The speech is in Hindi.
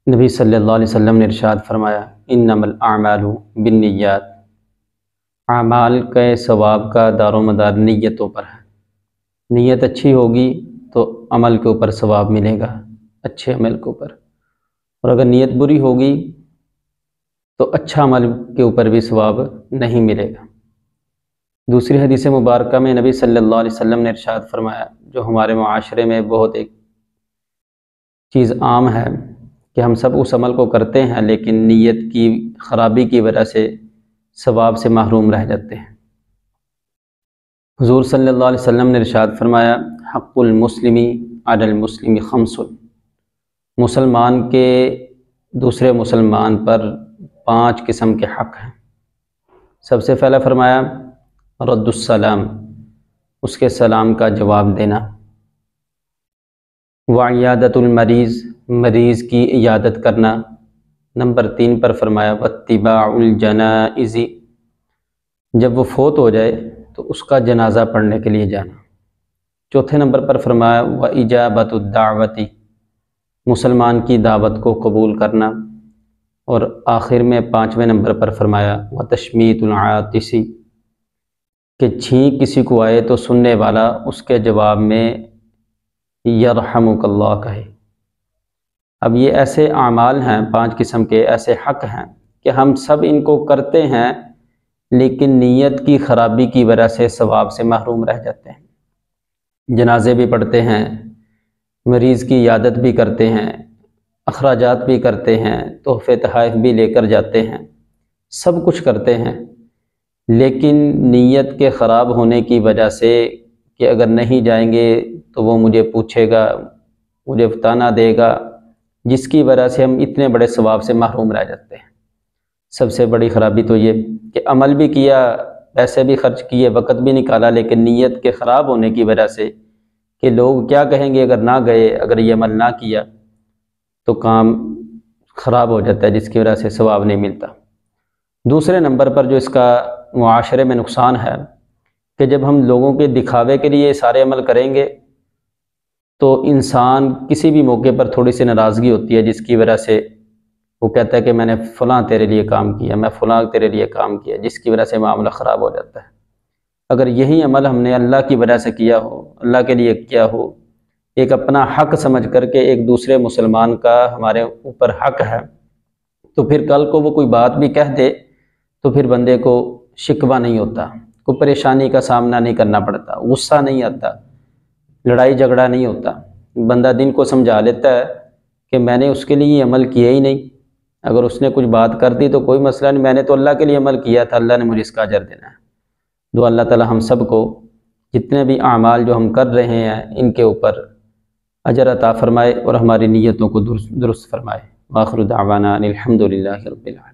नबी सल्लल्लाहु अलैहि वसल्लम ने इरशाद फरमाया, इन्नमल आमालु बिन्निय्यात, आमाल के सवाब का दारोमदार नीयतों पर है। नीयत अच्छी होगी तो अमल के ऊपर सवाब मिलेगा, अच्छे अमल के ऊपर, और अगर नीयत बुरी होगी तो अच्छा अमल के ऊपर भी सवाब नहीं मिलेगा। दूसरी हदीस मुबारक में नबी सल्लल्लाहु अलैहि वसल्लम ने इरशाद फरमाया, जो हमारे मुआशरे में बहुत एक चीज़ आम है कि हम सब उस अमल को करते हैं लेकिन नीयत की ख़राबी की वजह से सवाब से महरूम रह जाते हैं। हुज़ूर सल्लल्लाहु अलैहि वसल्लम ने इरशाद फरमाया, हक़्क़ुल मुस्लिमी अलल मुस्लिमी खम्सुन, मुसलमान के दूसरे मुसलमान पर 5 किस्म के हक़ हैं। सबसे पहला फरमाया रद्दुस्सलाम, उसके सलाम का जवाब देना। वइयादतुल मरीज़, मरीज़ की इयादत करना। नंबर 3 पर फरमाया वत्तिबाउल जनाइज़ी, जब वो फोत हो जाए तो उसका जनाजा पढ़ने के लिए जाना। चौथे नंबर पर फरमाया व इजाबतुद दावती, मुसलमान की दावत को कबूल करना। और आखिर में 5वें नंबर पर फरमाया व तशमीतुल आतिसी, कि छींक किसी को आए तो सुनने वाला उसके जवाब में यरहमुकल्लाह कहे। अब ये ऐसे आमाल हैं, 5 किस्म के ऐसे हक़ हैं कि हम सब इनको करते हैं लेकिन नीयत की ख़राबी की वजह से सवाब से महरूम रह जाते हैं। जनाजे भी पढ़ते हैं, मरीज़ की इयादत भी करते हैं, अखराजात भी करते हैं, तोहफ़े तहाइफ़ भी लेकर जाते हैं, सब कुछ करते हैं, लेकिन नीयत के ख़राब होने की वजह से कि अगर नहीं जाएंगे तो वो मुझे पूछेगा, मुझे ताना देगा, जिसकी वजह से हम इतने बड़े सवाब से महरूम रह जाते हैं। सबसे बड़ी ख़राबी तो ये कि अमल भी किया, पैसे भी खर्च किए, वक़्त भी निकाला, लेकिन नीयत के ख़राब होने की वजह से कि लोग क्या कहेंगे अगर ना गए, अगर ये अमल ना किया तो काम ख़राब हो जाता है, जिसकी वजह से सवाब नहीं मिलता। दूसरे नंबर पर जो इसका मुआशरे में नुकसान है कि जब हम लोगों के दिखावे के लिए सारे अमल करेंगे तो इंसान किसी भी मौके पर थोड़ी सी नाराज़गी होती है, जिसकी वजह से वो कहता है कि मैंने फ़लाँ तेरे लिए काम किया, मैं फ़लाँ तेरे लिए काम किया, जिसकी वजह से मामला ख़राब हो जाता है। अगर यही अमल हमने अल्लाह की वजह से किया हो, अल्लाह के लिए किया हो, एक अपना हक़ समझ करके एक दूसरे मुसलमान का हमारे ऊपर हक़ है, तो फिर कल को वो कोई बात भी कह दे तो फिर बंदे को शिकवा नहीं होता, कोई परेशानी का सामना नहीं करना पड़ता, गुस्सा नहीं आता, लड़ाई झगड़ा नहीं होता। बंदा दिन को समझा लेता है कि मैंने उसके लिए अमल किया ही नहीं, अगर उसने कुछ बात कर दी तो कोई मसला नहीं, मैंने तो अल्लाह के लिए अमल किया था, अल्लाह ने मुझे इसका अजर देना है। दुआ अल्लाह ताला हम सब को जितने भी आमाल जो हम कर रहे हैं इनके ऊपर अजर अता फ़रमाए और हमारी नीयतों को दुरुस्त फ़रमाए। आखिर दावाना अनिल हम्दुलिल्लाहि रब्बिल आलमीन।